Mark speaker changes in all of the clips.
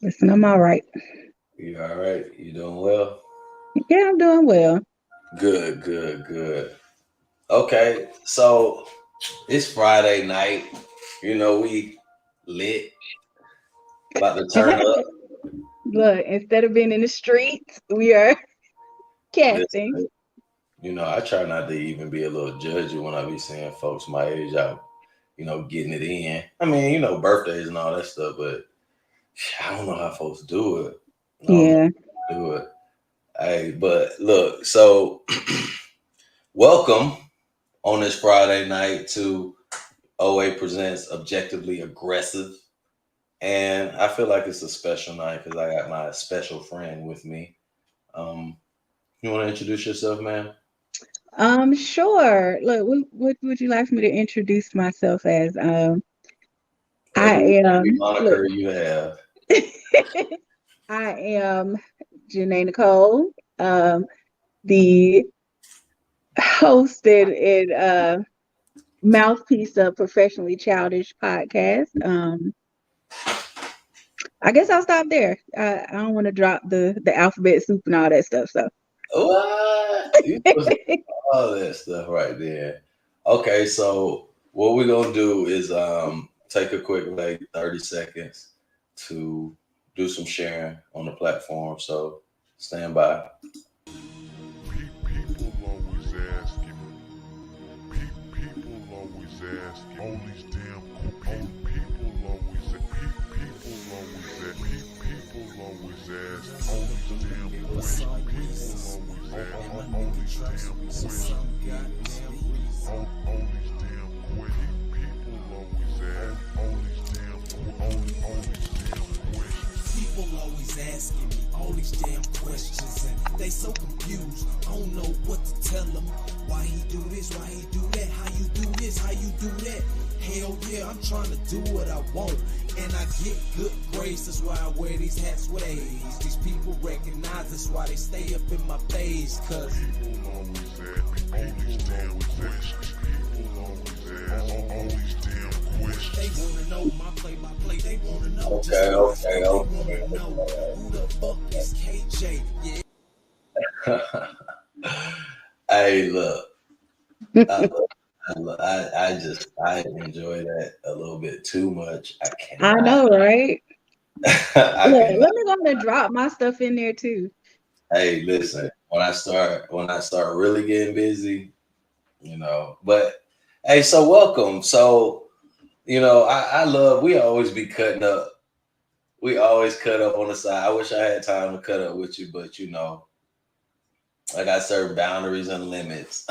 Speaker 1: Listen, I'm all right.
Speaker 2: You all right? You doing well?
Speaker 1: Yeah, I'm doing well.
Speaker 2: Good, good, good. Okay, so it's Friday night. We lit, about to turn up.
Speaker 1: Look, instead of being in the streets, we are casting.
Speaker 2: Listen, I try not to even be a little judgy when I be seeing folks my age out, getting it in. I mean, birthdays and all that stuff, but I don't know how folks do it. I don't know
Speaker 1: Yeah.
Speaker 2: how to do it. Hey, but look, so welcome on this Friday night to OA presents Objectively Aggressive. And I feel like it's a special night because I got my special friend with me. Um, you want to introduce yourself, man?
Speaker 1: Sure. Look, what would you like for me to introduce myself as? I
Speaker 2: Every
Speaker 1: am, look,
Speaker 2: moniker you have.
Speaker 1: I am Jinea NiKole, the host and mouthpiece of Professionally Childish podcast. I guess I'll stop there. I don't want to drop the alphabet soup and all that stuff. So
Speaker 2: What? You supposed to do all that stuff right there. Okay, so what we're gonna do is take a quick like 30 seconds to do some sharing on the platform. So stand by.
Speaker 3: People always asking people always asking all these damn people always people always people always ask all these damn questions. People always ask all these damn questions. All these damn questions. People always ask all these damn questions.
Speaker 4: People always asking me all these damn questions and they so confused. I don't know what to tell them. Why he do this? Why he do that? How you do this? How you do that? Hell yeah, I'm trying to do what I want and I get good grades. That's why I wear these hats ways. These people recognize that's why they stay up in my face. Cause
Speaker 3: People always ask all these damn questions. People always ask all these damn questions.
Speaker 4: they wanna know my play-by-play. They wanna know just
Speaker 2: Okay,
Speaker 4: how I
Speaker 2: okay,
Speaker 4: feel. They
Speaker 2: okay.
Speaker 4: wanna know who the fuck is KJ. Yeah.
Speaker 2: Hey, look, I, look, I enjoy that a little bit too much. I
Speaker 1: I
Speaker 2: cannot,
Speaker 1: know, right?
Speaker 2: I
Speaker 1: Look,
Speaker 2: cannot.
Speaker 1: let me go ahead and drop my stuff in there too.
Speaker 2: Hey, listen, when I start really getting busy, But hey, so welcome. So I love. We always be cutting up. We always cut up on the side. I wish I had time to cut up with you, but I got certain boundaries and limits.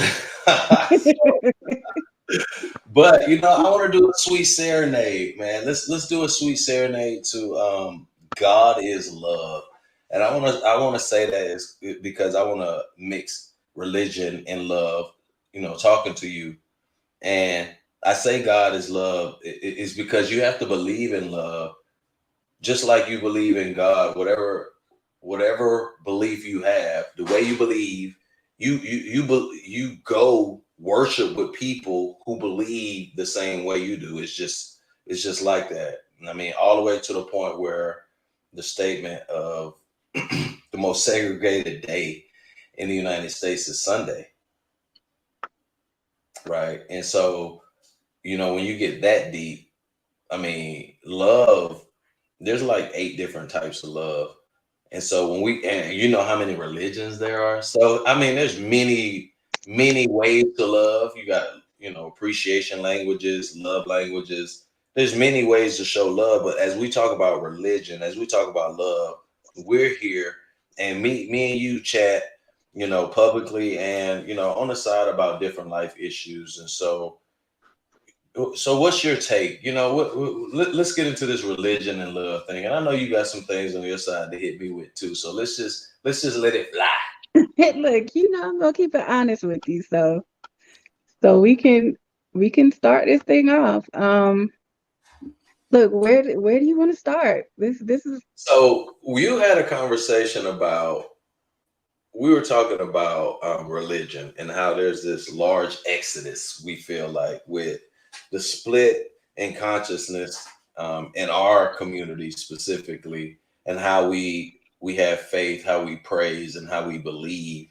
Speaker 2: But I want to do a sweet serenade, man. Let's do a sweet serenade to God is love, and I want to say that is because I want to mix religion and love. Talking to you, and I say God is love is because you have to believe in love, just like you believe in God. Whatever belief you have, the way you believe, you go worship with people who believe the same way you do. It's just like that. I mean, all the way to the point where the statement of the most segregated day in the United States is Sunday, right? And so, when you get that deep, I mean, love, there's like eight different types of love. And so and you know how many religions there are. So I mean, there's many ways to love. You got, appreciation languages, love languages. There's many ways to show love, but as we talk about religion, as we talk about love, we're here and me and you chat, publicly and on the side about different life issues. And so what's your take? Let's get into this religion and love thing. And I know you got some things on your side to hit me with too. So let's just let it fly.
Speaker 1: Look, I'm gonna keep it honest with you, so we can start this thing off. Look, where do you want to start? This is
Speaker 2: So you had a conversation about we were talking about religion and how there's this large exodus we feel like with the split in consciousness in our community specifically. and how we have faith, how we praise, and how we believe,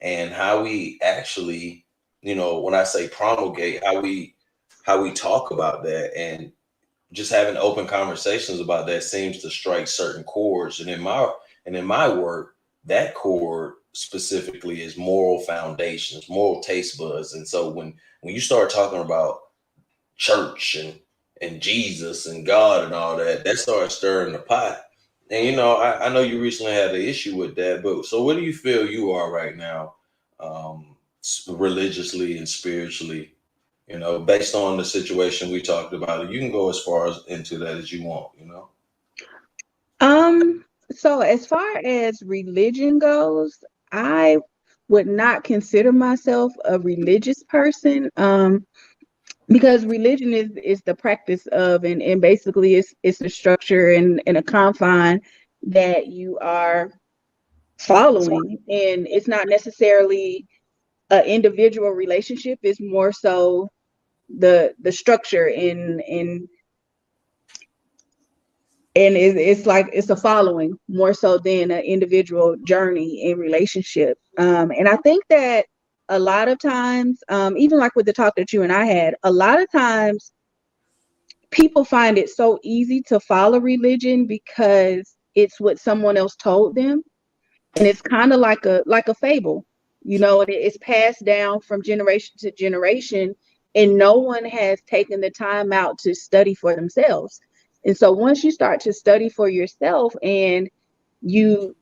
Speaker 2: and how we actually, when I say promulgate, how we talk about that, and just having open conversations about that seems to strike certain chords. And in my work, that chord specifically is moral foundations, moral taste buds. And so when you start talking about church and Jesus and God and all that, that starts stirring the pot. And I know you recently had an issue with that, but so where do you feel you are right now, religiously and spiritually? Based on the situation we talked about, you can go as far as into that as you want.
Speaker 1: So as far as religion goes, I would not consider myself a religious person. Because religion is the practice of, and basically it's a structure and a confine that you are following, and it's not necessarily an individual relationship. It's more so the structure and it's like it's a following more so than an individual journey in relationship. And I think that a lot of times, even like with the talk that you and I had, a lot of times people find it so easy to follow religion because it's what someone else told them, and it's kind of like a fable, and it's passed down from generation to generation, and no one has taken the time out to study for themselves. And so once you start to study for yourself, and you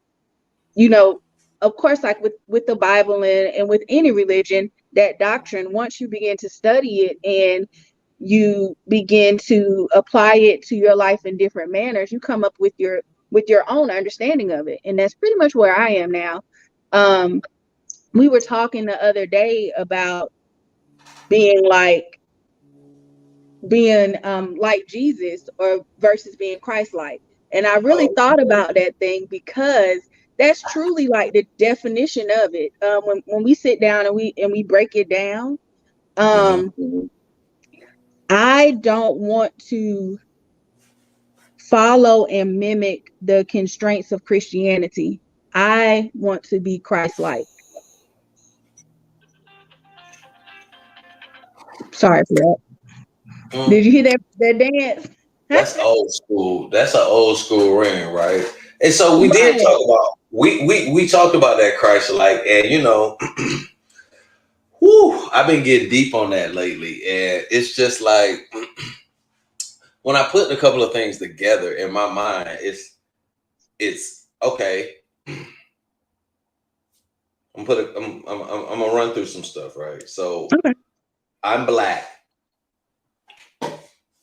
Speaker 1: you know of course, like with the Bible and with any religion, that doctrine, once you begin to study it and you begin to apply it to your life in different manners, you come up with your own understanding of it. And that's pretty much where I am now. um we were talking the other day about being like like Jesus, or versus being Christ-like. And I really
Speaker 2: Oh,
Speaker 1: thought about that thing, because that's truly like the definition of it. When we sit down and we break it down,
Speaker 2: mhm.
Speaker 1: um I don't want to follow and mimic the constraints of Christianity. I want to be Christ-like. Sorry for that.
Speaker 2: Mm,
Speaker 1: Did you hear that dance?
Speaker 2: that's old school. That's an old school ring, right? And so we did
Speaker 1: Right.
Speaker 2: talk about we talked about that Christ like, and whew, I've been getting deep on that lately, and it's just like when I put a couple of things together in my mind, it's okay. I'm gonna run through some stuff, right? So
Speaker 1: Okay.
Speaker 2: I'm black,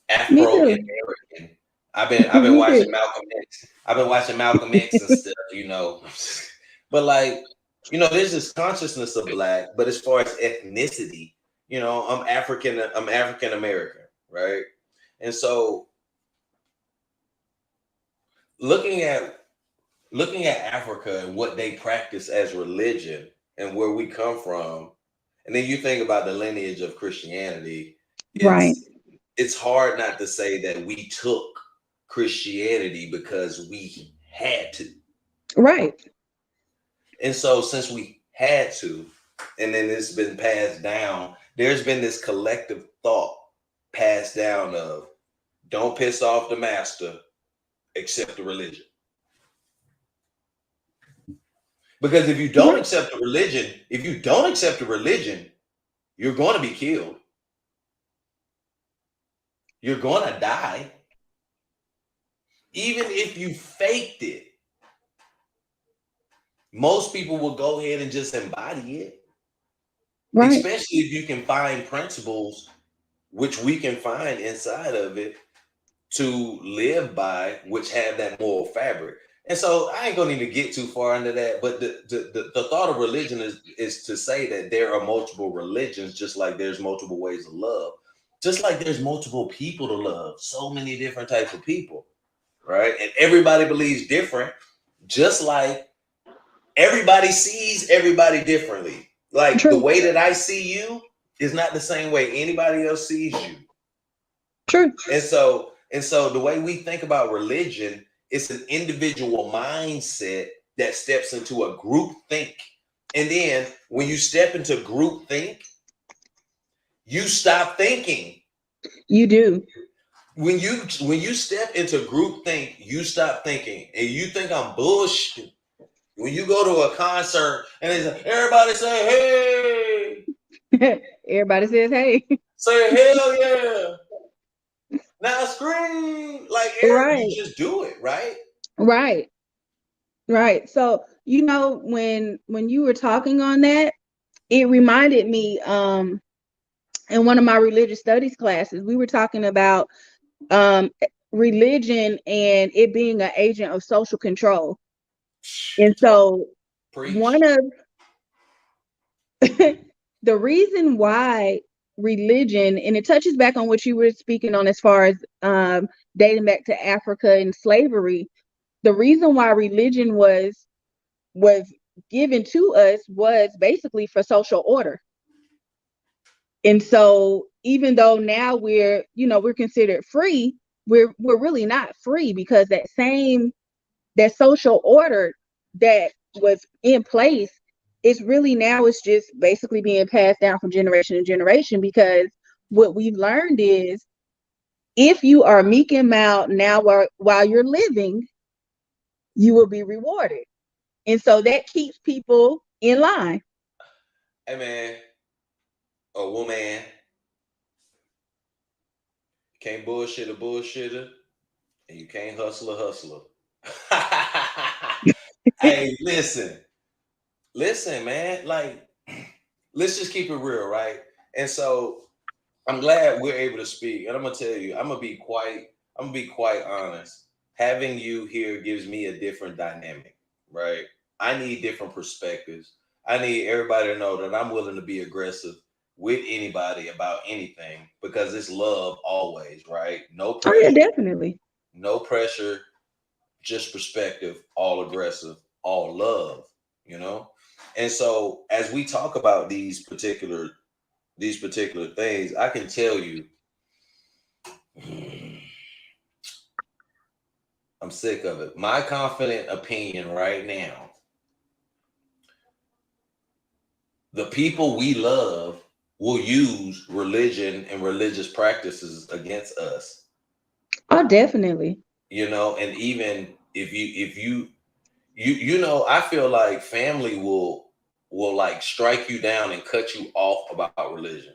Speaker 1: Me
Speaker 2: Afro
Speaker 1: too.
Speaker 2: American. I've been
Speaker 1: Me too.
Speaker 2: watching Malcolm X. I've been watching Malcolm X and stuff. But like, there's this consciousness of black, but as far as ethnicity, I'm African American, right? And so looking at looking at Africa and what they practice as religion and where we come from, and then you think about the lineage of Christianity,
Speaker 1: Right.
Speaker 2: it's hard not to say that we took Christianity because we had to.
Speaker 1: Right.
Speaker 2: And so since we had to, and then it's been passed down, there's been this collective thought passed down of don't piss off the master, accept the religion. Because if you don't
Speaker 1: Right.
Speaker 2: accept the religion, if you don't accept the religion, you're going to be killed. You're going to die. Even if you faked it, most people will go ahead and just embody it,
Speaker 1: Right.
Speaker 2: especially if you can find principles, which we can find inside of it to live by, which have that moral fabric. And so I ain't gonna even get too far into that, but the thought of religion is to say that there are multiple religions, just like there's multiple ways of love, just like there's multiple people to love, so many different types of people, right? And everybody believes different, just like everybody sees everybody differently. Like the
Speaker 1: True.
Speaker 2: way that I see you is not the same way anybody else sees you.
Speaker 1: True.
Speaker 2: And so the way we think about religion It's an individual mindset that steps into a group think. And then when you step into group think, you stop thinking.
Speaker 1: You do.
Speaker 2: When you step into group think, you stop thinking. And you think I'm bullshit. When you go to a concert and they say, everybody say, hey.
Speaker 1: Everybody says, hey.
Speaker 2: Say, hell yeah. Now scream. Like, Eric, you
Speaker 1: Right.
Speaker 2: just do it, right?
Speaker 1: Right. Right. So, when you were talking on that, it reminded me, in one of my religious studies classes, we were talking about religion and it being an agent of social control. And so one
Speaker 2: Preach.
Speaker 1: of the reason why religion, and it touches back on what you were speaking on as far as dating back to Africa and slavery, the reason why religion was given to us was basically for social order. And so even though now we're considered free, we're really not free, because that social order that was in place, it's just basically being passed down from generation to generation, because what we've learned is, if you are meek and mild now while you're living, you will be rewarded. And so that keeps people in line.
Speaker 2: Hey, man, a woman can't bullshit a bullshitter, and you can't hustle a hustler. Hey, listen, man. Like, let's just keep it real, right? And so I'm glad we're able to speak. And I'm gonna tell you, I'm gonna be quite honest. Having you here gives me a different dynamic, right? I need different perspectives. I need everybody to know that I'm willing to be aggressive with anybody about anything, because it's love always, right? No
Speaker 1: Oh yeah,
Speaker 2: pressure,
Speaker 1: definitely.
Speaker 2: no pressure, just perspective, all aggressive, all love, you know? And so as we talk about these particular things, I can tell you, I'm sick of it. My confident opinion right now, the people we love will use religion and religious practices against us.
Speaker 1: Oh, definitely.
Speaker 2: And even if you I feel like family will like strike you down and cut you off about religion.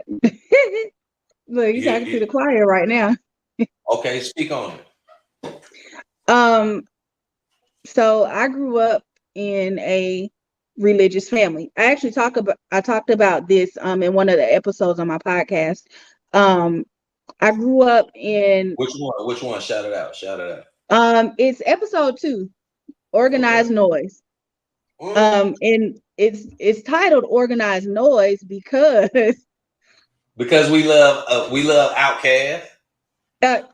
Speaker 1: Look, you're
Speaker 2: You,
Speaker 1: talking to
Speaker 2: you
Speaker 1: the choir right now.
Speaker 2: okay, speak on it.
Speaker 1: Um, so I grew up in a religious family. I talked about this in one of the episodes on my podcast. Um, I grew up in
Speaker 2: Which one? Shout it out. Shout it out.
Speaker 1: it's episode 2,
Speaker 2: Okay.
Speaker 1: organized noise.
Speaker 2: Mm.
Speaker 1: And it's titled organized noise because
Speaker 2: Because we love Outcast.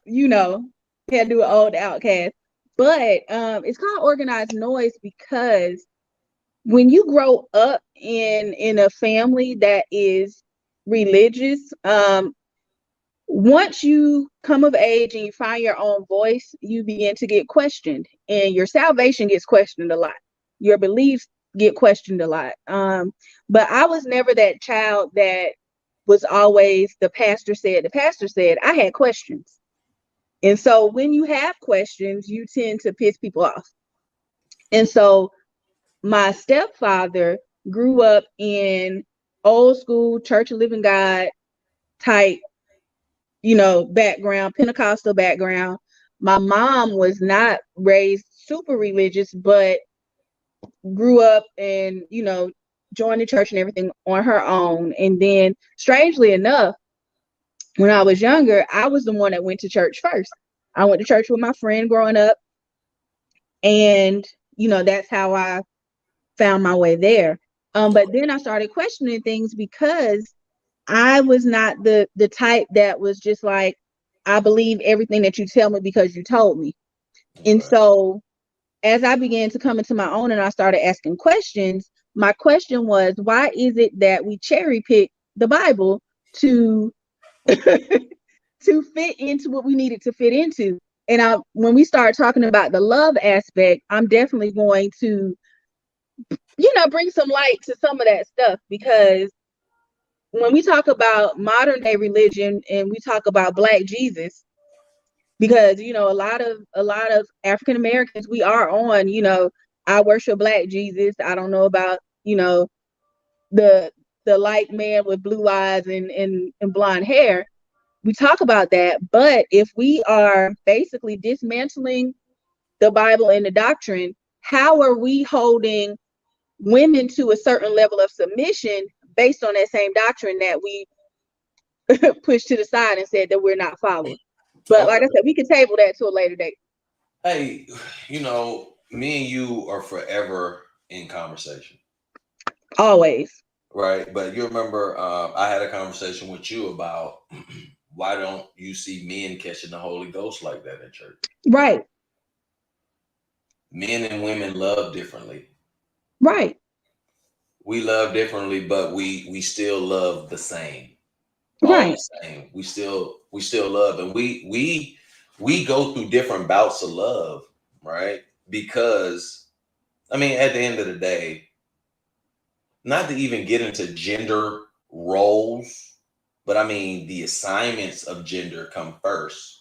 Speaker 1: you know, had to do an old Outcast. But it's called organized noise because when you grow up in a family that is religious, once you come of age and you find your own voice, you begin to get questioned, and your salvation gets questioned a lot. Your beliefs get questioned a lot. But I was never that child that was always the pastor said. The pastor said. I had questions, and so when you have questions, you tend to piss people off. And so my stepfather grew up in old school Church of Living God type, background, Pentecostal background. My mom was not raised super religious, but grew up and, joined the church and everything on her own. And then, strangely enough, when I was younger, I was the one that went to church first. I went to church with my friend growing up. And, that's how I found my way there. But then I started questioning things because I was not the type that was just like, I believe everything that you tell me because you told me. And
Speaker 2: Okay.
Speaker 1: so as I began to come into my own and I started asking questions, my question was, why is it that we cherry pick the Bible to to fit into what we needed to fit into? when we start talking about the love aspect, I'm definitely going to, bring some light to some of that stuff, because when we talk about modern day religion and we talk about Black Jesus, because a lot of African Americans, we are on, I worship Black Jesus. I don't know about, the light man with blue eyes and blonde hair. We talk about that, but if we are basically dismantling the Bible and the doctrine, how are we holding women to a certain level of submission based on that same doctrine that we pushed to the side and said that we're not following? But like I
Speaker 2: Okay.
Speaker 1: said, we can table that to a later date.
Speaker 2: Hey, me and you are forever in conversation,
Speaker 1: Always.
Speaker 2: right? But you remember, I had a conversation with you about why don't you see men catching the Holy Ghost like that in church?
Speaker 1: Right.
Speaker 2: Men and women love differently.
Speaker 1: Right.
Speaker 2: We love differently, but we still love the same. All
Speaker 1: Right.
Speaker 2: the same. We still love, and we go through different bouts of love, right? Because I mean, at the end of the day, not to even get into gender roles, but I mean the assignments of gender come first.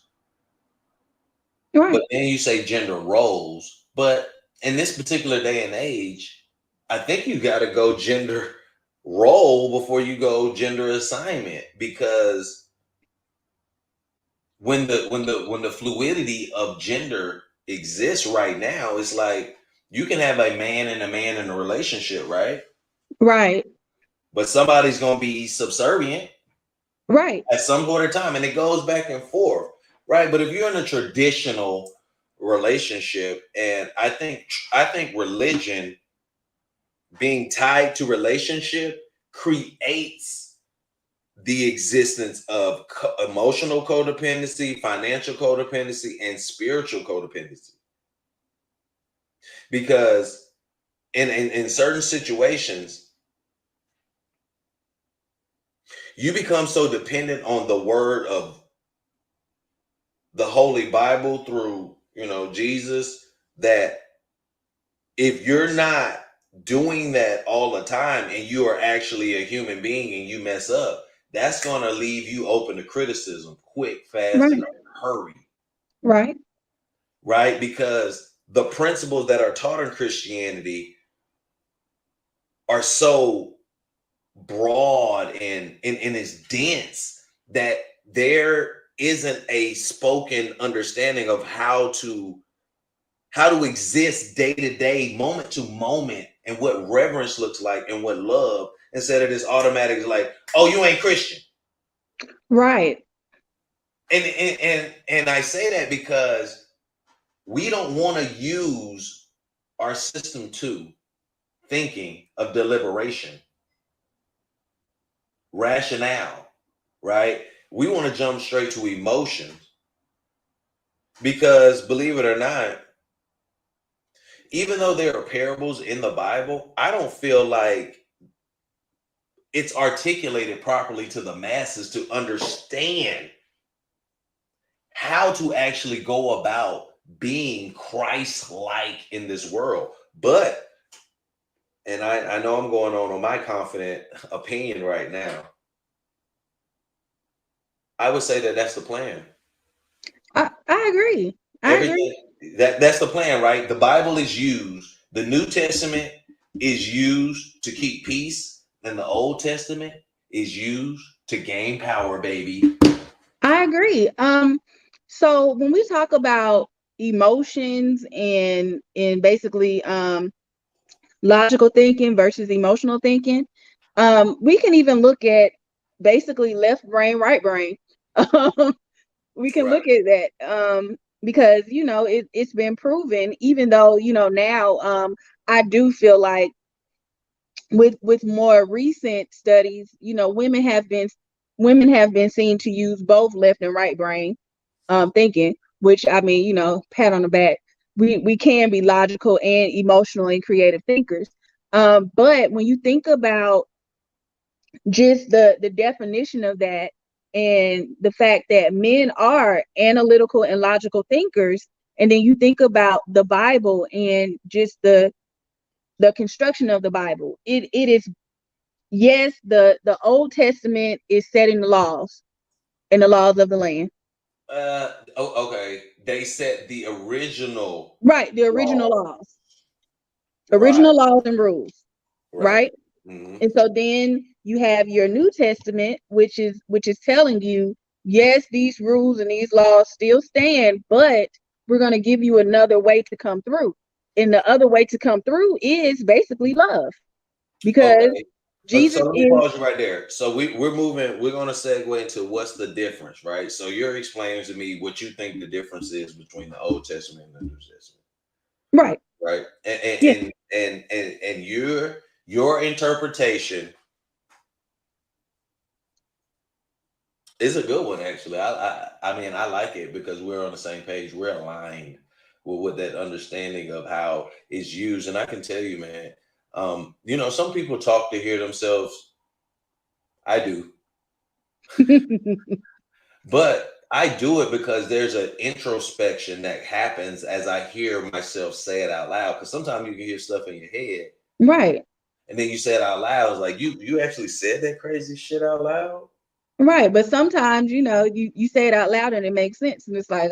Speaker 2: But
Speaker 1: Right.
Speaker 2: then you say gender roles, but in this particular day and age, I think you got to go gender role before you go gender assignment, because when the fluidity of gender exists right now, it's like you can have a man and a man in a relationship, right?
Speaker 1: Right.
Speaker 2: But somebody's gonna be subservient
Speaker 1: Right.
Speaker 2: at some point in time, and it goes back and forth, right? But if you're in a traditional relationship, and I think religion being tied to relationship creates the existence of emotional codependency, financial codependency, and spiritual codependency. Because in certain situations, you become so dependent on the word of the Holy Bible through, Jesus, that if you're not doing that all the time and you are actually a human being and you mess up, that's going to leave you open to criticism quick, fast, and
Speaker 1: Right.
Speaker 2: in a hurry,
Speaker 1: Right.
Speaker 2: right? Because the principles that are taught in Christianity are so broad and is dense that there isn't a spoken understanding of how to exist day to day, moment to moment, and what reverence looks like and what love, instead of this automatic like, oh, you ain't Christian.
Speaker 1: Right.
Speaker 2: And I say that because we don't want to use our system two thinking of deliberation, rationale, right? We want to jump straight to emotions because, believe it or not, even though there are parables in the Bible, I don't feel like it's articulated properly to the masses to understand how to actually go about being Christ-like in this world. But, and I know I'm going on my confident opinion right now, I would say that that's the plan.
Speaker 1: I agree. I agree.
Speaker 2: Everything that's the plan, right? The Bible is used. The New Testament is used to keep peace, and the Old Testament is used to gain power, baby.
Speaker 1: I agree. So when we talk about emotions and basically logical thinking versus emotional thinking, we can even look at basically left brain, right brain. We can
Speaker 2: Right.
Speaker 1: look at that, because it's been proven, even though now, I do feel like with more recent studies, women have been seen to use both left and right brain thinking, which, I mean, pat on the back. We can be logical and emotional and creative thinkers. But when you think about just the definition of that, and the fact that men are analytical and logical thinkers. And then you think about the Bible and just the construction of the Bible. It is, yes, the Old Testament is setting the laws and the laws of the land.
Speaker 2: Okay. They set the original
Speaker 1: Right, the original
Speaker 2: law.
Speaker 1: laws.
Speaker 2: Right.
Speaker 1: Original laws and rules,
Speaker 2: Right.
Speaker 1: right?
Speaker 2: Hmm.
Speaker 1: And so then you have your New Testament, which is telling you, yes, these rules and these laws still stand, but we're going to give you another way to come through. And the other way to come through is basically love, because
Speaker 2: Okay. So
Speaker 1: Jesus
Speaker 2: let me
Speaker 1: is
Speaker 2: pause you right there. So we're moving. We're going to segue into what's the difference, right? So you're explaining to me what you think the difference is between the Old Testament and the New Testament,
Speaker 1: right.
Speaker 2: right? And
Speaker 1: Yeah,
Speaker 2: your interpretation is a good one, actually. I mean, I like it because we're on the same page. We're aligned with that understanding of how it's used. And I can tell you, man, some people talk to hear themselves. I do, but I do it because there's an introspection that happens as I hear myself say it out loud. Because sometimes you can hear stuff in your head,
Speaker 1: right,
Speaker 2: and then you say it out loud. It's like you actually said that crazy shit out loud.
Speaker 1: right. But sometimes, you say it out loud and it makes sense, and it's like,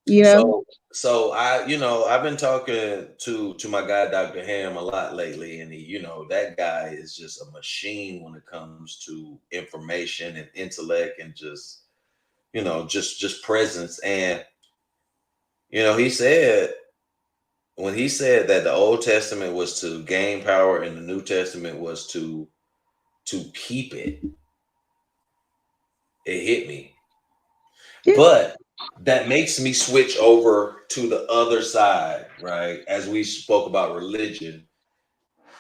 Speaker 1: you know,
Speaker 2: So I've been talking to my guy Dr. Ham a lot lately, and that guy is just a machine when it comes to information and intellect and just presence. And he said, when he said that the Old Testament was to gain power and the New Testament was to keep it, it hit me.
Speaker 1: yeah,
Speaker 2: But that makes me switch over to the other side, right? As we spoke about religion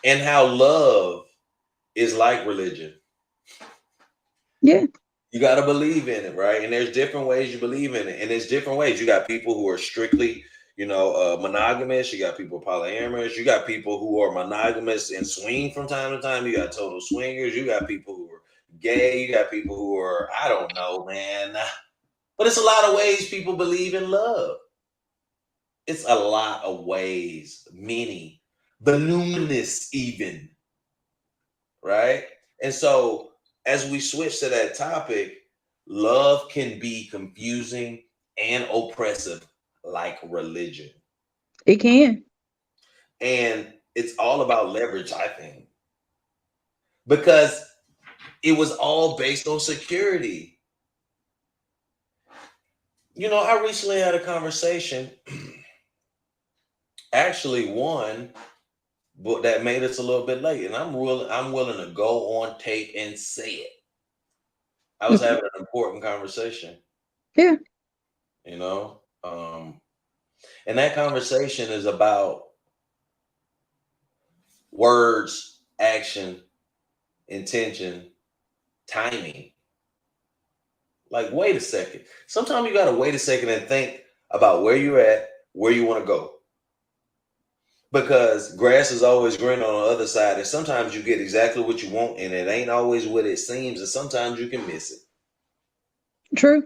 Speaker 2: and how love is like religion.
Speaker 1: yeah,
Speaker 2: You got to believe in it, right? And there's different ways you believe in it. And there's different ways. You got people who are strictly, monogamous. You got people polyamorous. You got people who are monogamous and swing from time to time. You got total swingers. You got people who are gay. You got people who are, I don't know, man. But it's a lot of ways people believe in love. It's a lot of ways, many, voluminous even, right? And so as we switch to that topic, love can be confusing and oppressive like religion.
Speaker 1: it can.
Speaker 2: And it's all about leverage, I think, because it was all based on security. I recently had a conversation, actually one, but that made us a little bit late, and I'm willing to go on tape and say it. I was having an important conversation,
Speaker 1: Yeah,
Speaker 2: you know, um, and that conversation is about words, action, intention, timing. Like, wait a second. Sometimes you gotta wait a second and think about where you're at, where you want to go. Because grass is always green on the other side, and sometimes you get exactly what you want, and it ain't always what it seems, and sometimes you can miss it.
Speaker 1: true.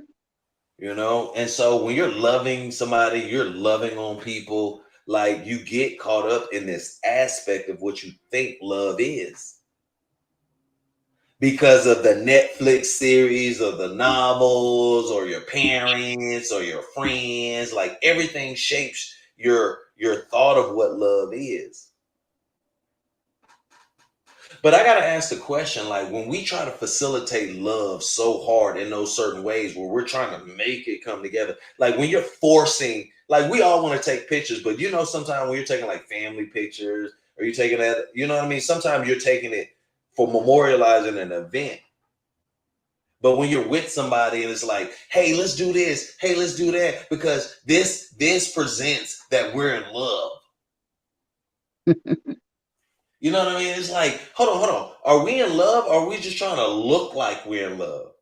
Speaker 2: And so when you're loving somebody, you're loving on people, like you get caught up in this aspect of what you think love is because of the Netflix series or the novels or your parents or your friends. Like everything shapes your thought of what love is. But I gotta ask the question, like when we try to facilitate love so hard in those certain ways where we're trying to make it come together, like when you're forcing, like we all want to take pictures, but sometimes when you're taking like family pictures or you're taking that, you know what I mean? Sometimes you're taking it for memorializing an event. But when you're with somebody and it's like, hey, let's do this, hey, let's do that, because this presents that we're in love. You know what I mean? It's like, hold on. Are we in love? Or are we just trying to look like we're in love?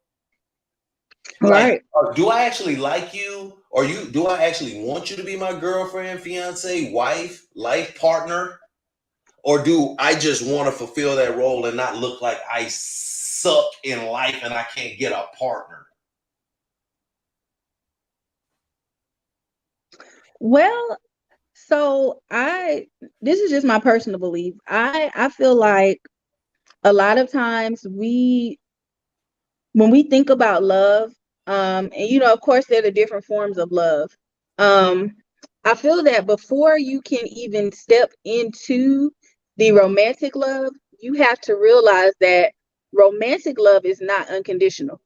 Speaker 2: Like,
Speaker 1: Right.
Speaker 2: do I actually like you? Or do I actually want you to be my girlfriend, fiance, wife, life partner? Or do I just want to fulfill that role and not look like I suck in life and I can't get a partner?
Speaker 1: Well, so this is just my personal belief. I feel like a lot of times when we think about love, and of course there are different forms of love. I feel that before you can even step into the romantic love, you have to realize that romantic love is not unconditional.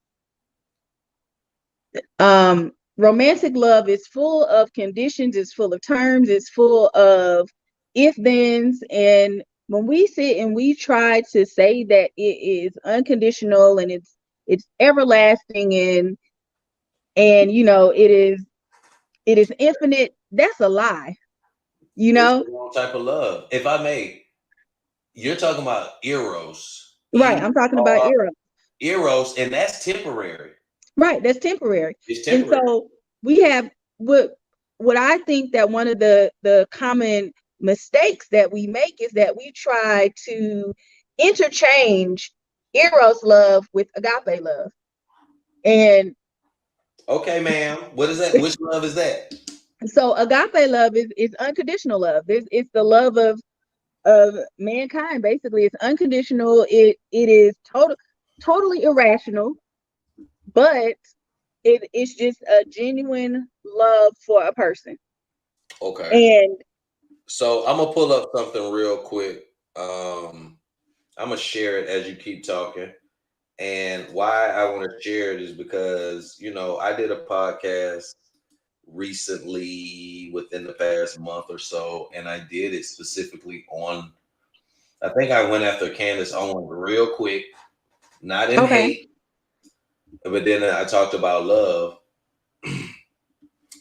Speaker 1: Romantic love is full of conditions, it's full of terms, it's full of if thens. And when we sit and we try to say that it is unconditional and it's everlasting and it is infinite, that's a lie.
Speaker 2: It's the wrong type of love. If I may, you're talking about eros.
Speaker 1: Right, I'm talking about era.
Speaker 2: Eros, and that's temporary.
Speaker 1: Right, that's temporary.
Speaker 2: It's
Speaker 1: And
Speaker 2: temporary.
Speaker 1: so we have what I think that one of the common mistakes that we make is that we try to interchange eros love with agape love. And
Speaker 2: Okay, ma'am. What is that? Which love is that?
Speaker 1: so agape love is unconditional love. It's the love of mankind. Basically, it's unconditional. It is totally irrational, but it's just a genuine love for a person.
Speaker 2: Okay.
Speaker 1: And
Speaker 2: So I'm gonna pull up something real quick. I'm gonna share it as you keep talking. And why I want to share it is because I did a podcast recently within the past month or so, and I did it specifically on. I think I went after Candace Owens real quick, not in
Speaker 1: okay,
Speaker 2: hate, but then I talked about love.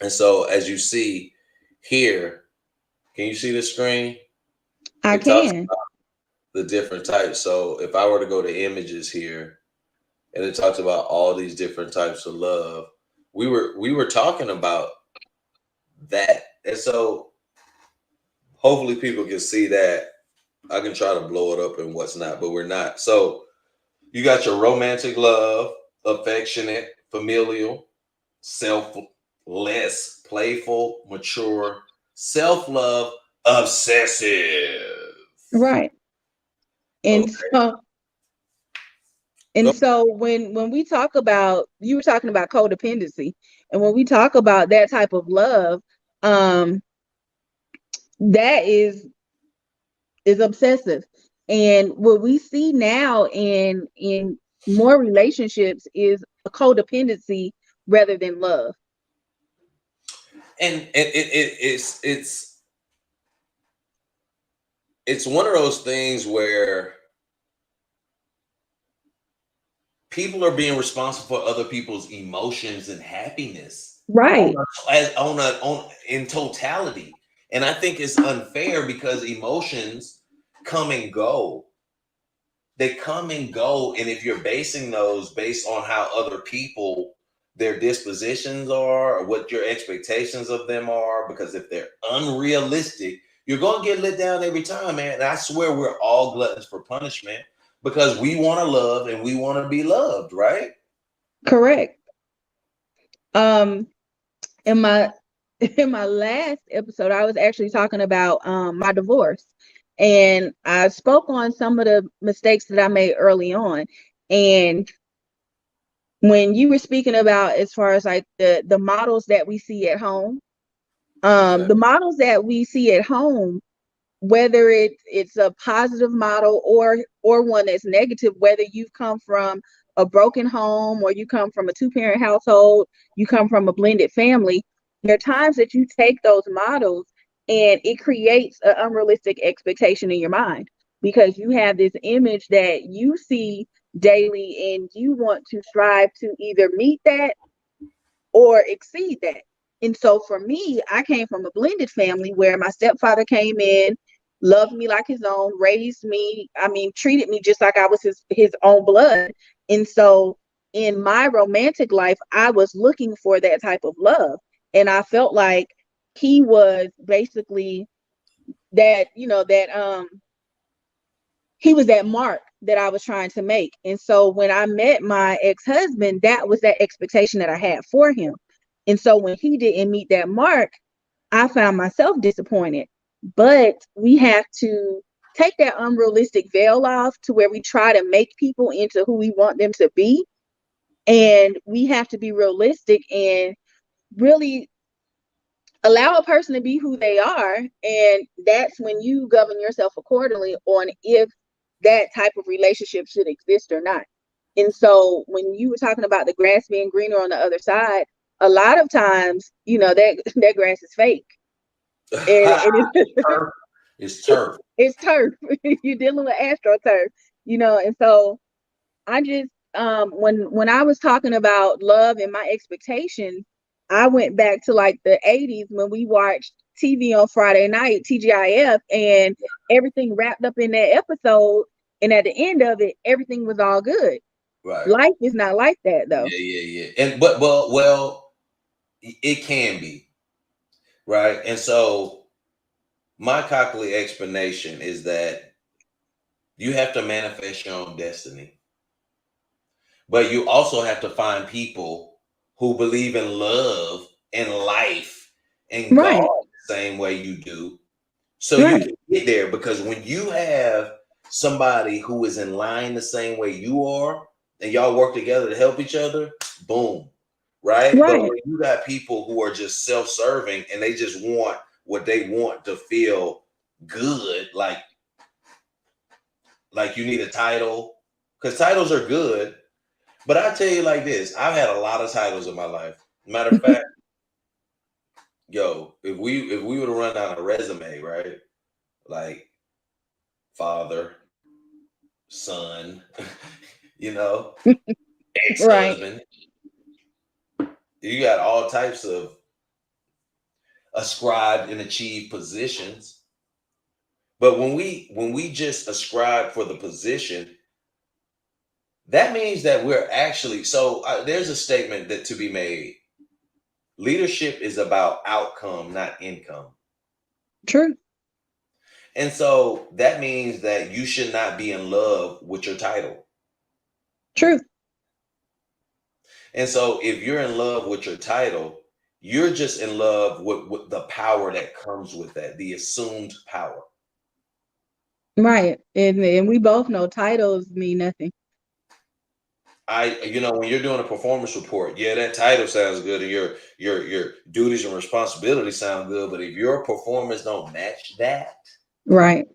Speaker 2: And so, as you see here, can you see the screen?
Speaker 1: I
Speaker 2: It talks
Speaker 1: can.
Speaker 2: about the different types. So, if I were to go to images here, and it talks about all these different types of love, we were talking about that, and so hopefully people can see that. I can try to blow it up and what's not, but we're not. So, you got your romantic love, affectionate, familial, selfless, playful, mature, self-love, obsessive.
Speaker 1: Right. And
Speaker 2: Okay.
Speaker 1: so
Speaker 2: Go.
Speaker 1: and so when we talk about, you were talking about codependency, and when we talk about that type of love, um that is obsessive. And what we see now in more relationships is a codependency rather than love.
Speaker 2: And it's one of those things where people are being responsible for other people's emotions and happiness on
Speaker 1: Right.
Speaker 2: in totality. And I think it's unfair because emotions come and go. They come and go, and if you're basing those based on how other people, their dispositions are, or what your expectations of them are, because if they're unrealistic, you're going to get let down every time, man. And I swear we're all gluttons for punishment because we want to love and we want to be loved, right?
Speaker 1: Correct. Um in my in my last episode, I was actually talking about my divorce, and I spoke on some of the mistakes that I made early on. And when you were speaking about, as far as like the models that we see at home,
Speaker 2: Okay.
Speaker 1: the models that we see at home, whether it's a positive model or one that's negative, whether you've come from a broken home or you come from a two-parent household, you come from a blended family, there are times that you take those models and it creates an unrealistic expectation in your mind, because you have this image that you see daily and you want to strive to either meet that or exceed that. And so for me, I came from a blended family where my stepfather came in, loved me like his own, raised me, I mean, treated me just like I was his own blood. And so in my romantic life, I was looking for that type of love. And I felt like he was basically that, that he was that mark that I was trying to make. And so when I met my ex-husband, that was that expectation that I had for him. And so when he didn't meet that mark, I found myself disappointed. But we have to take that unrealistic veil off to where we try to make people into who we want them to be. And we have to be realistic and really allow a person to be who they are. And that's when you govern yourself accordingly on if that type of relationship should exist or not. And so when you were talking about the grass being greener on the other side, a lot of times, that grass is fake. And
Speaker 2: Turf. It's turf.
Speaker 1: it's turf. You're dealing with astroturf, and so I just when I was talking about love and my expectations, I went back to like the 80s when we watched TV on Friday night, TGIF, and everything wrapped up in that episode. And at the end of it, everything was all good.
Speaker 2: Right.
Speaker 1: Life is not like that though.
Speaker 2: Yeah. And but well, it can be. Right. And so my cockly explanation is that you have to manifest your own destiny. But you also have to find people who believe in love and life and
Speaker 1: Right.
Speaker 2: God the same way you do. So you
Speaker 1: Right.
Speaker 2: can get there, because when you have somebody who is in line the same way you are and y'all work together to help each other, boom. Right. But
Speaker 1: Right.
Speaker 2: when you got people who are just self-serving and they just want what they want to feel good, like you need a title, because titles are good. But I tell you like this, I've had a lot of titles in my life. Matter of fact, if we were to run down a resume, right? Like father, son,
Speaker 1: Right.
Speaker 2: ex-husband. You got all types of ascribed and achieved positions. But when we just ascribe for the position, that means that we're actually, there's a statement that to be made. Leadership is about outcome, not income.
Speaker 1: True.
Speaker 2: And so that means that you should not be in love with your title.
Speaker 1: True.
Speaker 2: And so if you're in love with your title, you're just in love with the power that comes with that, the assumed power.
Speaker 1: Right. And we both know titles mean nothing.
Speaker 2: When you're doing a performance report, yeah, that title sounds good and your duties and responsibilities sound good, but if your performance don't match that,
Speaker 1: Right.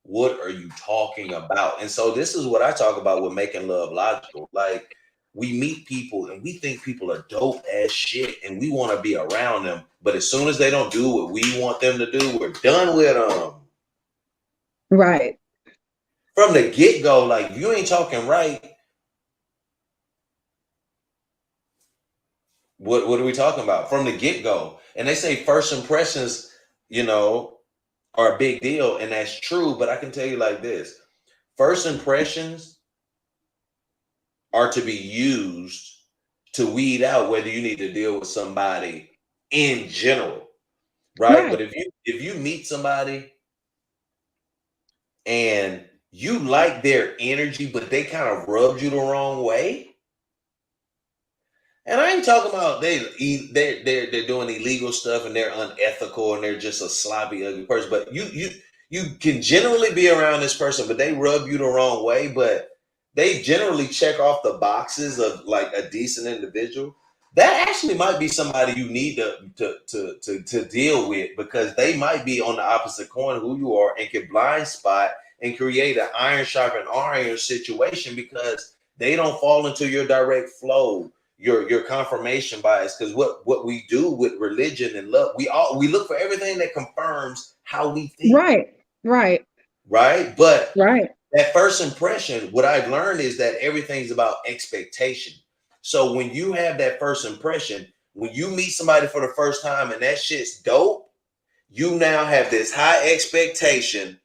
Speaker 2: what are you talking about? And so this is what I talk about with making love logical. Like, we meet people and we think people are dope as shit and we want to be around them, but as soon as they don't do what we want them to do, we're done with them.
Speaker 1: Right.
Speaker 2: From the get-go, like, if you ain't talking right, what are we talking about? From the get-go. And they say first impressions, are a big deal, and that's true, but I can tell you like this. First impressions are to be used to weed out whether you need to deal with somebody in general, right? But if you meet somebody and you like their energy, but they kind of rubbed you the wrong way, and I ain't talking about they're doing illegal stuff and they're unethical and they're just a sloppy, ugly person, but you can generally be around this person, but they rub you the wrong way, but they generally check off the boxes of like a decent individual. That actually might be somebody you need to deal with, because they might be on the opposite coin of who you are and can blind spot and create an iron sharpen iron situation, because they don't fall into your direct flow, your confirmation bias. Because what we do with religion and love, we look for everything that confirms how we think.
Speaker 1: Right.
Speaker 2: But
Speaker 1: Right.
Speaker 2: that first impression, what I've learned is that everything's about expectation. So when you have that first impression, when you meet somebody for the first time and that shit's dope, you now have this high expectation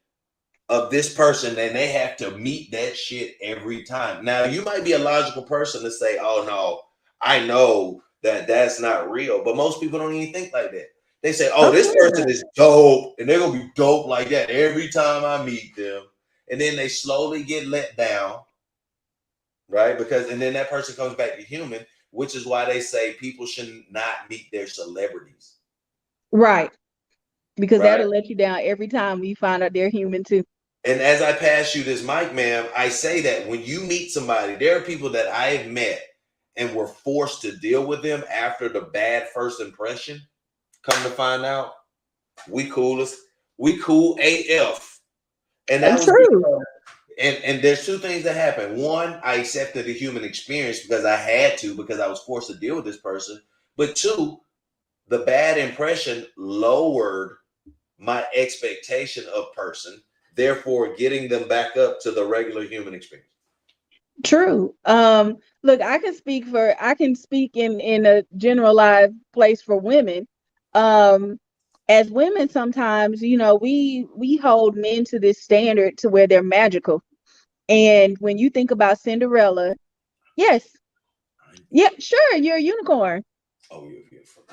Speaker 2: of this person, and they have to meet that shit every time. Now, you might be a logical person to say, oh no, I know that that's not real, but most people don't even think like that. They say, oh, this person is dope and they're gonna be dope like that every time I meet them. and then they slowly get let down, right? Because and then that person comes back to human, which is why they say people should not meet their celebrities.
Speaker 1: Right. Because
Speaker 2: Right.
Speaker 1: that'll let you down every time you find out they're human too.
Speaker 2: And as I pass you this mic, ma'am, I say that when you meet somebody, there are people that I have met and were forced to deal with them after the bad first impression. Come to find out, we coolest, we cool AF. And that was
Speaker 1: True.
Speaker 2: because, and there's two things that happened. One, I accepted the human experience because I had to, because I was forced to deal with this person. But two, the bad impression lowered my expectation of person, therefore getting them back up to the regular human experience.
Speaker 1: True. Look, I can speak in a generalized place for women. Um, as women, sometimes, we hold men to this standard to where they're magical. And when you think about Cinderella, yes, yeah, sure, you're a unicorn.
Speaker 2: Oh, you're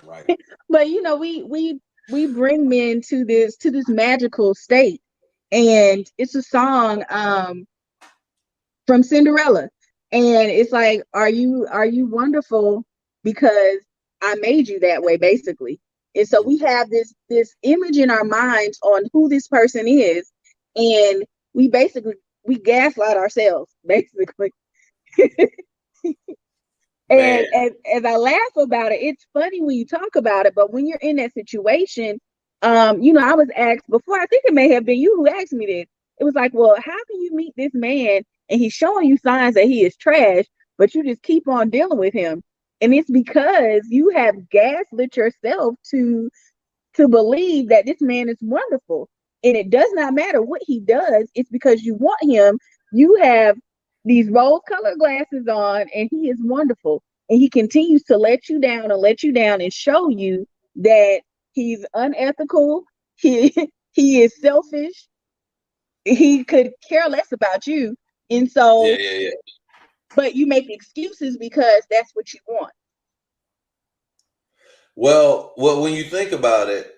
Speaker 2: right.
Speaker 1: But we bring men to this magical state. And it's a song from Cinderella. And it's like, are you wonderful because I made you that way, basically. And so we have this image in our minds on who this person is, and we gaslight ourselves, basically.
Speaker 2: Man,
Speaker 1: And as I laugh about it, it's funny when you talk about it, but when you're in that situation, I was asked before, I think it may have been you who asked me this. It was like, well, how can you meet this man and he's showing you signs that he is trash, but you just keep on dealing with him? And it's because you have gaslit yourself to believe that this man is wonderful. And it does not matter what he does, it's because you want him. You have these rose colored glasses on, and he is wonderful. And he continues to let you down and let you down and show you that he's unethical. He he is selfish. He could care less about you. And
Speaker 2: yeah,
Speaker 1: so,
Speaker 2: yeah, yeah.
Speaker 1: but you make excuses because that's what you want.
Speaker 2: Well, when you think about it,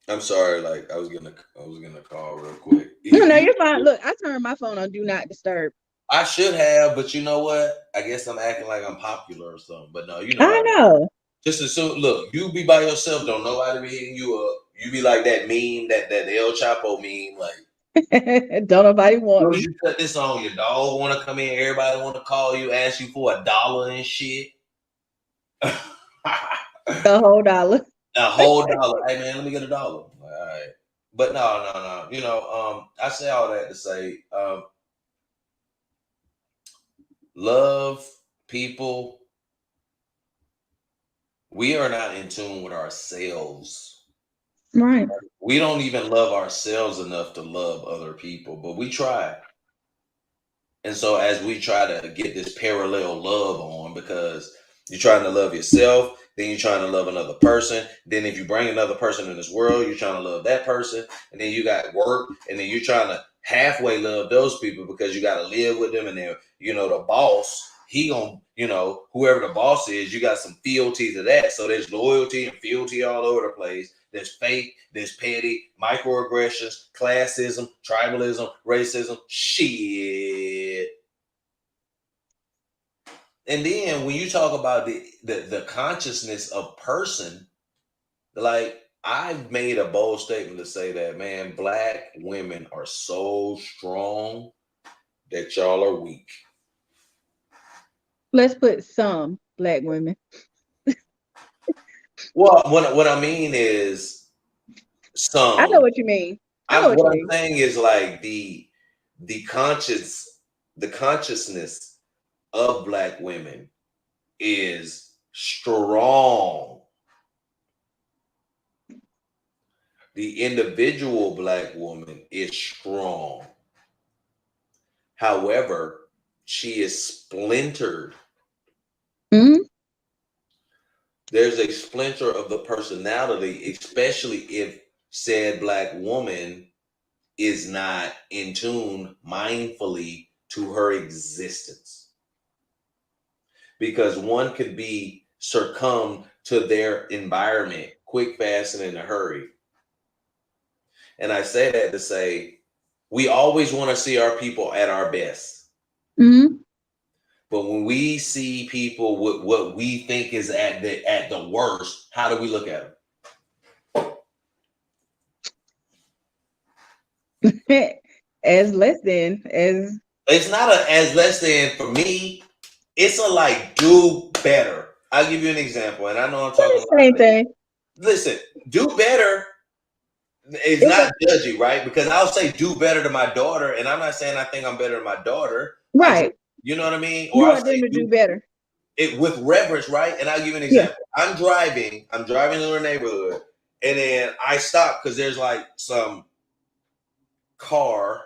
Speaker 2: I'm sorry. Like I was getting a call real quick.
Speaker 1: No, you're fine. Look, I turned my phone on do not disturb.
Speaker 2: I should have, but you know what? I guess I'm acting like I'm popular or something. But no, you know
Speaker 1: I
Speaker 2: how it is.
Speaker 1: know.
Speaker 2: Just assume. Look, you be by yourself. Don't nobody be hitting you up. You be like that meme, that El Chapo meme. Like,
Speaker 1: Don't nobody want
Speaker 2: soon as
Speaker 1: me.
Speaker 2: you cut this on, your dog want to come in. Everybody want to call you, ask you for $1 and shit. A
Speaker 1: The whole dollar.
Speaker 2: whole dollar. Hey man, let me get $1. Like, all right. But no. I say all that to say, love people. We are not in tune with ourselves.
Speaker 1: Right.
Speaker 2: We don't even love ourselves enough to love other people, but we try. And so as we try to get this parallel love on, because you're trying to love yourself, then you're trying to love another person. Then if you bring another person in this world, you're trying to love that person. And then you got work, and then you're trying to halfway love those people because you got to live with them. And then, the boss, he gonna, whoever the boss is, you got some fealty to that. So there's loyalty and fealty all over the place. There's fake, there's petty, microaggressions, classism, tribalism, racism, shit. And then when you talk about the consciousness of person, like I've made a bold statement to say that, man, black women are so strong that y'all are weak.
Speaker 1: Let's put some black women.
Speaker 2: Well, what I mean is
Speaker 1: I know
Speaker 2: some.
Speaker 1: what you mean. I know what you
Speaker 2: What I'm
Speaker 1: mean.
Speaker 2: saying is like the the consciousness of black women is strong. The individual black woman is strong. However, she is splintered.
Speaker 1: Hmm.
Speaker 2: There's a splinter of the personality, especially if said black woman is not in tune mindfully to her existence. Because one could be succumb to their environment quick, fast, and in a hurry. And I say that to say we always want to see our people at our best.
Speaker 1: Mm-hmm.
Speaker 2: But when we see people with what we think is at the worst, how do we look at them?
Speaker 1: As less than as
Speaker 2: It's not a as less than for me. It's a like do better. I'll give you an example, and I know I'm talking a lot
Speaker 1: same
Speaker 2: of niggas.
Speaker 1: thing.
Speaker 2: Listen, do better is
Speaker 1: It's a,
Speaker 2: not judgy, right? Because I'll say do better to my daughter, and I'm not saying I think I'm better than my daughter. I just,
Speaker 1: right.
Speaker 2: you know what I mean? Or
Speaker 1: You
Speaker 2: I'll
Speaker 1: want
Speaker 2: say
Speaker 1: them to do
Speaker 2: do
Speaker 1: better.
Speaker 2: it with reverence, right? And I'll give you an
Speaker 1: Yeah.
Speaker 2: example. I'm driving through a neighborhood, and then I stop because there's like some car.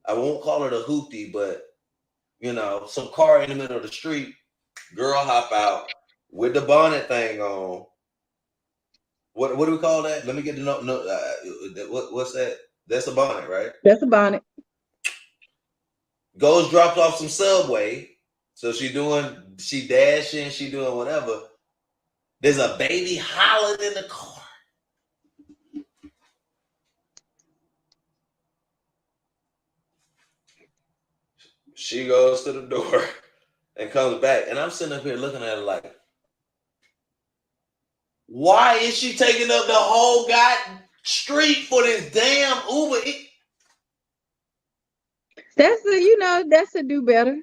Speaker 2: I won't call it a hoopty, but some car in the middle of the street. Girl hop out with the bonnet thing on. What do we call that? Let me get the no. What's that? That's a bonnet, right?
Speaker 1: That's a bonnet.
Speaker 2: Goes dropped off some Subway. So she dashing, she doing whatever. There's a baby hollering in the car. She goes to the door and comes back. And I'm sitting up here looking at her like, why is she taking up the whole street for this damn Uber?
Speaker 1: That's a do better.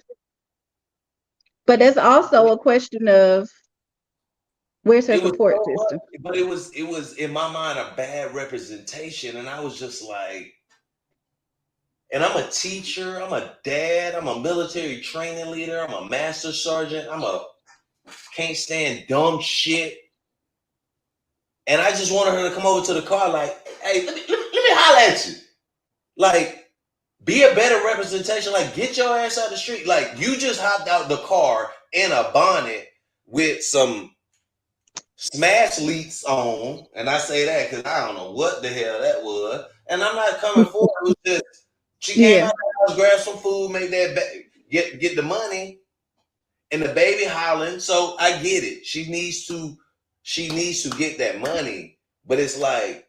Speaker 1: But that's also a question of where's her
Speaker 2: It was
Speaker 1: support
Speaker 2: so much,
Speaker 1: system.
Speaker 2: but it was in my mind a bad representation, and I was just like, and I'm a teacher, I'm a dad, I'm a military training leader, I'm a master sergeant, can't stand dumb shit, and I just wanted her to come over to the car, like, hey, let me holler at you, like, be a better representation, like, get your ass out the street, like, you just hopped out the car in a bonnet with some smash leaks on, and I say that because I don't know what the hell that was, and I'm not coming for it. It was just she came
Speaker 1: Yeah.
Speaker 2: out the house, grabbed some food, make that get the money, and the baby hollering. So I get it. She needs to get that money, but it's like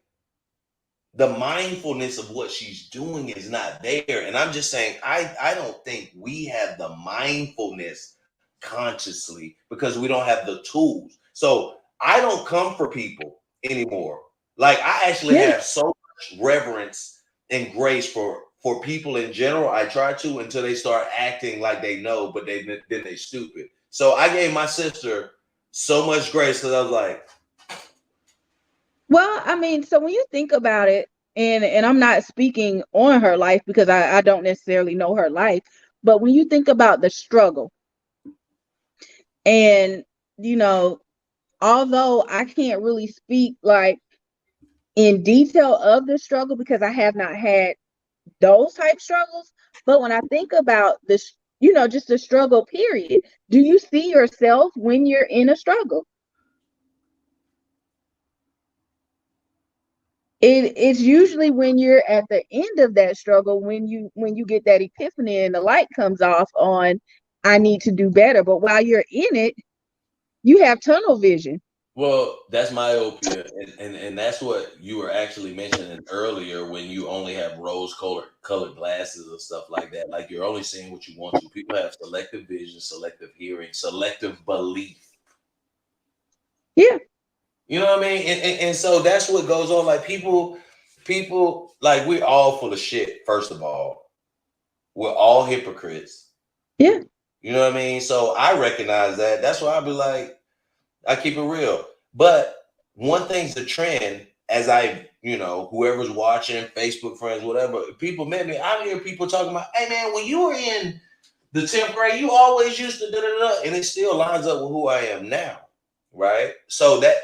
Speaker 2: the mindfulness of what she's doing is not there. And I'm just saying, I don't think we have the mindfulness consciously because we don't have the tools. So I don't come for people anymore. Like I actually
Speaker 1: Yeah.
Speaker 2: have so much reverence and grace for people in general. I try to until they start acting like they know, but then they stupid. So I gave my sister so much grace because I was like,
Speaker 1: Well, I mean, so when you think about it, and I'm not speaking on her life because I don't necessarily know her life, but when you think about the struggle, and you know, although I can't really speak like in detail of the struggle because I have not had those type struggles, but when I think about this, just the struggle period, do you see yourself when you're in a struggle? It's usually when you're at the end of that struggle when you get that epiphany and the light comes off on I need to do better. But while you're in it, you have tunnel vision.
Speaker 2: well, that's myopia, and that's what you were actually mentioning earlier when you only have rose colored glasses and stuff like that. Like you're only seeing what you want to. People have selective vision, selective hearing, selective belief.
Speaker 1: Yeah.
Speaker 2: You know what I mean? And so that's what goes on. Like people like we're all full of shit. First of all, we're all hypocrites.
Speaker 1: Yeah.
Speaker 2: You know what I mean? So I recognize that. That's why I be like, I keep it real. But one thing's the trend, as whoever's watching, Facebook friends, whatever, people met me. I hear people talking about, hey man, when you were in the 10th grade, you always used to da da da, and it still lines up with who I am now. Right. So that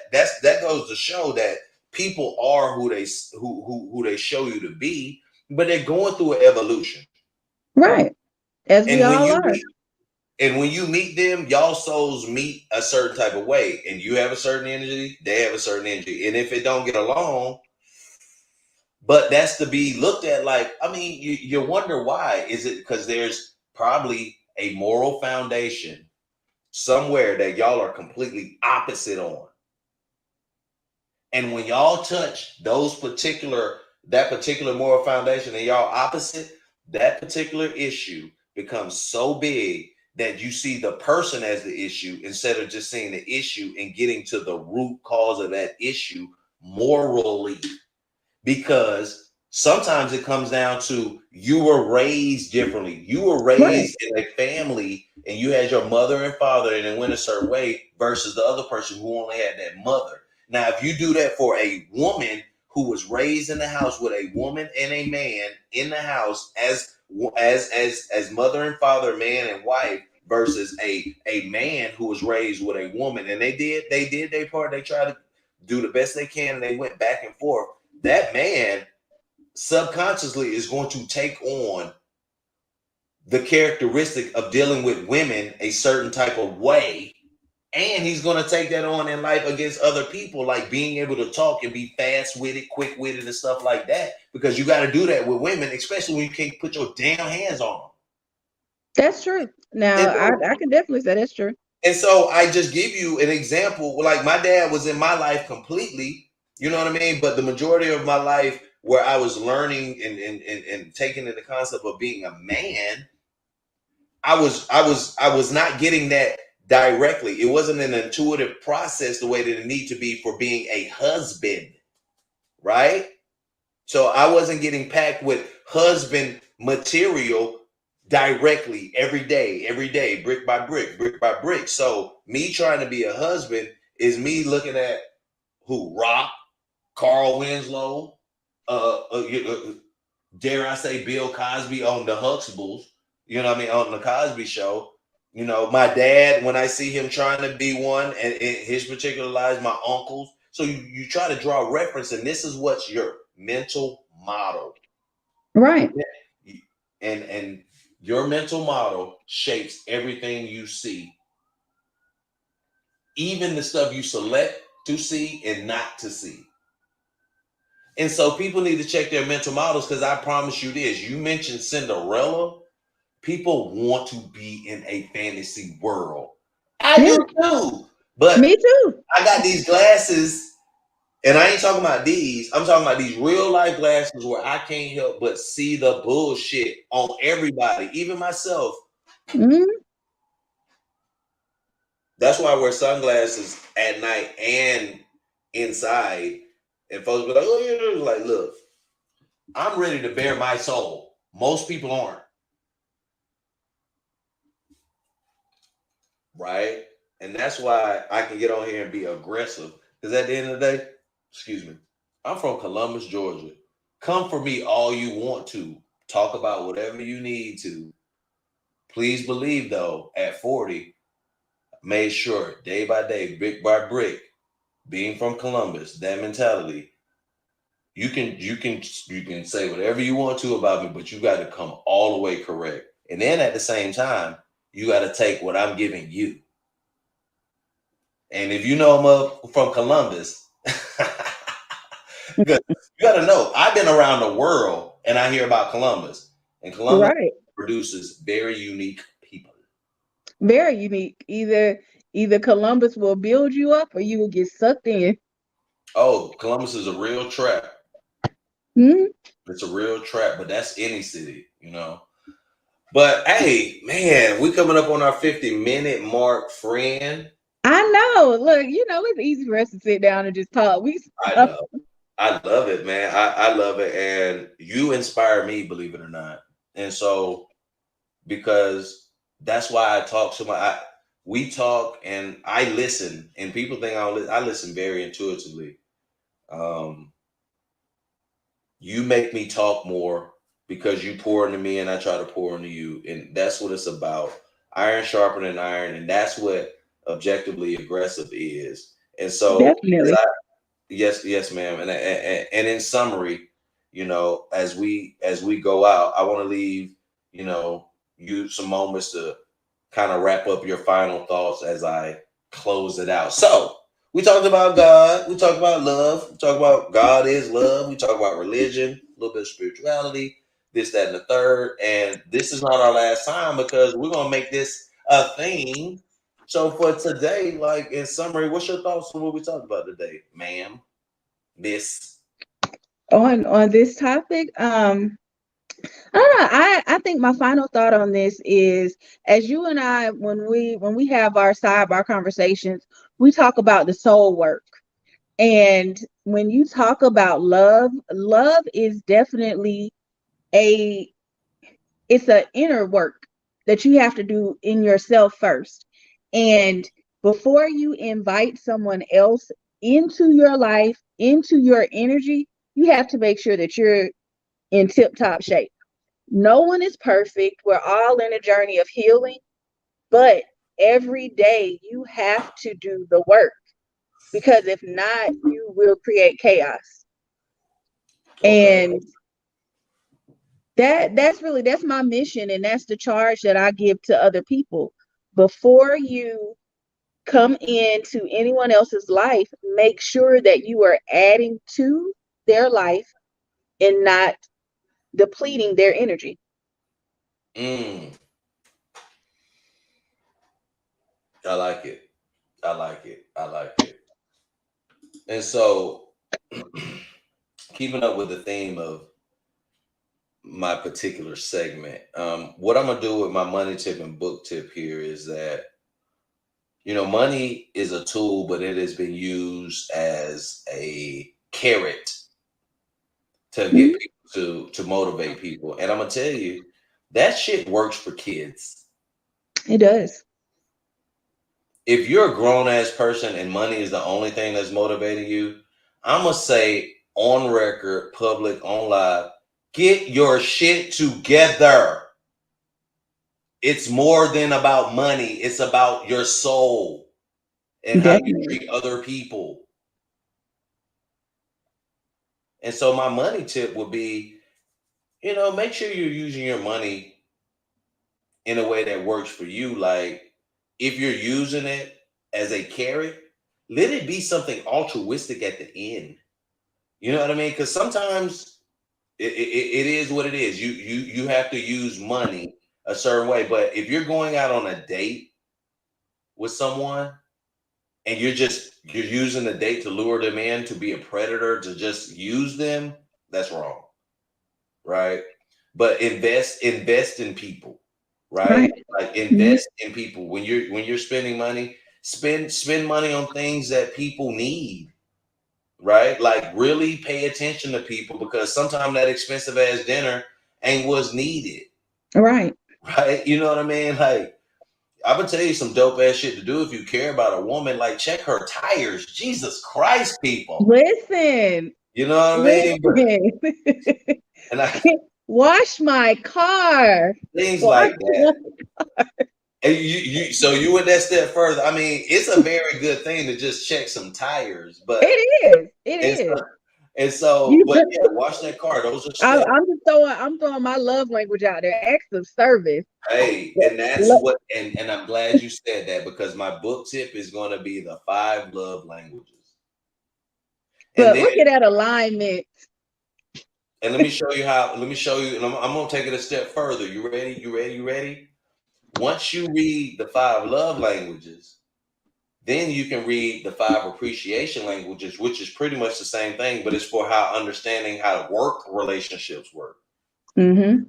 Speaker 2: goes to show that people are who they show you to be, but they're going through an evolution.
Speaker 1: Right. As we
Speaker 2: And when
Speaker 1: all
Speaker 2: you
Speaker 1: are.
Speaker 2: meet And when you meet them, y'all souls meet a certain type of way, and you have a certain energy, they have a certain energy. And if it don't get along, but that's to be looked at like, I mean, you wonder why. Is it because there's probably a moral foundation somewhere that y'all are completely opposite on? And when y'all touch those particular that particular moral foundation and y'all opposite, that particular issue becomes so big that you see the person as the issue instead of just seeing the issue and getting to the root cause of that issue morally. Because sometimes it comes down to you were raised differently. You were raised in a family and you had your mother and father and it went a certain way versus the other person who only had that mother. Now, if you do that for a woman who was raised in the house with a woman and a man in the house as mother and father, man and wife, versus a man who was raised with a woman, and they did their part. They tried to do the best they can, and they went back and forth. That man subconsciously is going to take on the characteristic of dealing with women a certain type of way. And he's going to take that on in life against other people, like being able to talk and be fast-witted, quick-witted, and stuff like that. Because you got to do that with women, especially when you can't put your damn hands on them.
Speaker 1: That's true. Now, I can definitely say that's true.
Speaker 2: And so I just give you an example. Like my dad was in my life completely, you know what I mean? But the majority of my life where I was learning and taking in the concept of being a man, I was not getting that directly. It wasn't an intuitive process the way that it needs to be for being a husband, right? So I wasn't getting packed with husband material directly every day, brick by brick. So me trying to be a husband is me looking at who? Rock, Carl Winslow, dare I say Bill Cosby on the Huxtables, you know what I mean, on the Cosby Show. You know, my dad, when I see him trying to be one, and his particular lives, my uncles. So you try to draw reference, and this is what's your mental model.
Speaker 1: Right.
Speaker 2: And your mental model shapes everything you see, even the stuff you select to see and not to see. And so people need to check their mental models, because I promise you this, you mentioned Cinderella, people want to be in a fantasy world. I do too. But
Speaker 1: me too.
Speaker 2: I got these glasses, and I ain't talking about these. I'm talking about these real life glasses where I can't help but see the bullshit on everybody, even myself.
Speaker 1: Mm-hmm.
Speaker 2: That's why I wear sunglasses at night and inside. And folks be like, oh, yeah, like, look, I'm ready to bare my soul. Most people aren't. Right? And that's why I can get on here and be aggressive. Because at the end of the day, excuse me, I'm from Columbus, Georgia. Come for me all you want to. Talk about whatever you need to. Please believe, though, at 40, made sure day by day, brick by brick, being from Columbus, that mentality, you can say whatever you want to about me, but you got to come all the way correct. And then at the same time, you got to take what I'm giving you. And if you know I'm up from Columbus, you got to know I've been around the world and I hear about Columbus. And Columbus produces very unique people.
Speaker 1: Very unique. Either Columbus will build you up or you will get sucked in.
Speaker 2: Oh, Columbus is a real trap.
Speaker 1: Mm-hmm.
Speaker 2: It's a real trap, but that's any city, you know. But hey, man, we coming up on our 50-minute mark, friend.
Speaker 1: I know. Look, it's easy for us to sit down and just talk.
Speaker 2: I love it, man. I love it. And you inspire me, believe it or not. And so, because that's why I talk so much. We talk and I listen, and people think I listen very intuitively. You make me talk more because you pour into me and I try to pour into you. And that's what it's about. Iron sharpening iron. And that's what objectively aggressive is. And so,
Speaker 1: definitely.
Speaker 2: Yes, ma'am. And in summary, as we go out, I want to leave, you some moments to kind of wrap up your final thoughts as I close it out. So we talked about God, we talked about love, we talked about God is love, we talked about religion, a little bit of spirituality, this, that, and the third. And this is not our last time because we're gonna make this a thing. So for today, like in summary, what's your thoughts on what we talked about today, ma'am? Miss?
Speaker 1: On this topic, I don't know. I think my final thought on this is, as you and I, when we have our sidebar conversations, we talk about the soul work. And when you talk about love, love is definitely a it's an inner work that you have to do in yourself first. And before you invite someone else into your life, into your energy, you have to make sure that you're in tip top shape. No one is perfect. We're all in a journey of healing, but every day you have to do the work, because if not, you will create chaos.
Speaker 2: Okay.
Speaker 1: And that's my mission, and that's the charge that I give to other people. Before you come into anyone else's life, make sure that you are adding to their life and not depleting their energy.
Speaker 2: Mm, I like it. I like it. I like it. And so, keeping up with the theme of my particular segment, what I'm gonna do with my money tip and book tip here is that, money is a tool, but it has been used as a carrot to get
Speaker 1: Mhm.
Speaker 2: people to motivate people. And I'm gonna tell you, that shit works for kids.
Speaker 1: It does.
Speaker 2: If you're a grown ass person and money is the only thing that's motivating you, I'm gonna say on record, public, on live, get your shit together. It's more than about money. It's about your soul and how you
Speaker 1: Definitely.
Speaker 2: treat other people. And so my money tip would be, make sure you're using your money in a way that works for you. Like, if you're using it as a carrot, let it be something altruistic at the end. You know what I mean? Because sometimes it is what it is. You have to use money a certain way. But if you're going out on a date with someone and you're using the date to lure them in, to be a predator, to just use them, that's wrong, right? But invest in people, right?
Speaker 1: Right.
Speaker 2: Like,
Speaker 1: Mhm.
Speaker 2: invest in people. When you're spending money, spend money on things that people need, right? Like, really pay attention to people, because sometimes that expensive ass dinner ain't what's needed,
Speaker 1: Right.
Speaker 2: right? You know what I mean? Like, I'm gonna tell you some dope ass shit to do if you care about a woman. Like, check her tires. Jesus Christ, people.
Speaker 1: Listen,
Speaker 2: You know what I mean? But
Speaker 1: listen.
Speaker 2: and I
Speaker 1: Wash my car.
Speaker 2: things
Speaker 1: Wash
Speaker 2: like
Speaker 1: my-
Speaker 2: that. And so you went that step further. I mean, it's a very good thing to just check some tires,
Speaker 1: It
Speaker 2: but
Speaker 1: is. It
Speaker 2: and so,
Speaker 1: is.
Speaker 2: and so,
Speaker 1: You,
Speaker 2: but yeah, wash that car. Those are steps.
Speaker 1: I'm throwing my love language out there. Acts of service.
Speaker 2: Hey, and that's
Speaker 1: Lo-
Speaker 2: what, and I'm glad you said that, because my book tip is going to be the 5 love languages. And
Speaker 1: But
Speaker 2: then,
Speaker 1: look at that alignment.
Speaker 2: and let me show you, and I'm going to take it a step further. You ready? You ready? You ready? Once you read the 5 love languages, then you can read the 5 appreciation languages, which is pretty much the same thing, but it's for how understanding how work relationships work.
Speaker 1: Mm-hmm.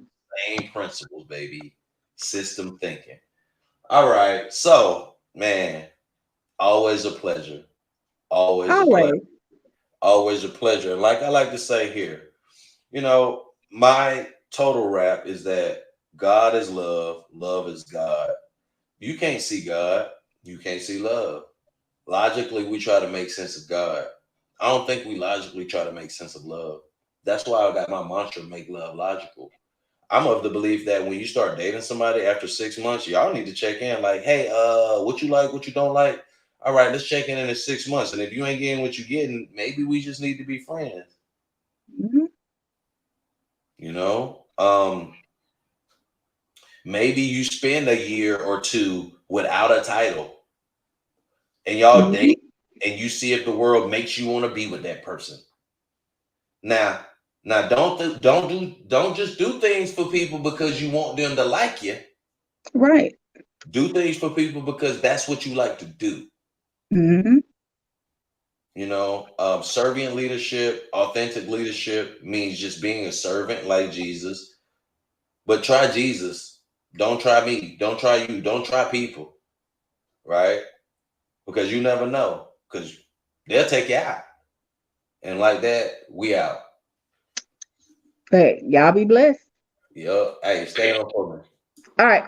Speaker 2: Same principles, baby. System thinking. All right. So, man, always a pleasure. Always a pleasure.
Speaker 1: Always.
Speaker 2: Always a pleasure. And like I like to say here, my total rap is that God is love, love is God. You can't see God, you can't see love. Logically, we try to make sense of God. I don't think we logically try to make sense of love. That's why I got my mantra, make love logical. I'm of the belief that when you start dating somebody after 6 months, y'all need to check in. Like, hey, what you like, what you don't like. All right, let's check in 6 months. And if you ain't getting what you getting, maybe we just need to be friends.
Speaker 1: Hmm.
Speaker 2: You know, maybe you spend a year or two without a title, and y'all
Speaker 1: Hmm.
Speaker 2: date, and you see if the world makes you want to be with that person. Now, now, don't just do things for people because you want them to like you.
Speaker 1: Right.
Speaker 2: Do things for people because that's what you like to do.
Speaker 1: Hmm.
Speaker 2: Servant leadership, authentic leadership means just being a servant like Jesus. But try Jesus. Don't try me. Don't try you. Don't try people. Right? Because you never know. Because they'll take you out. And like that, we out.
Speaker 1: Hey, y'all be blessed.
Speaker 2: Yup. Hey, stay on for me.
Speaker 1: All right.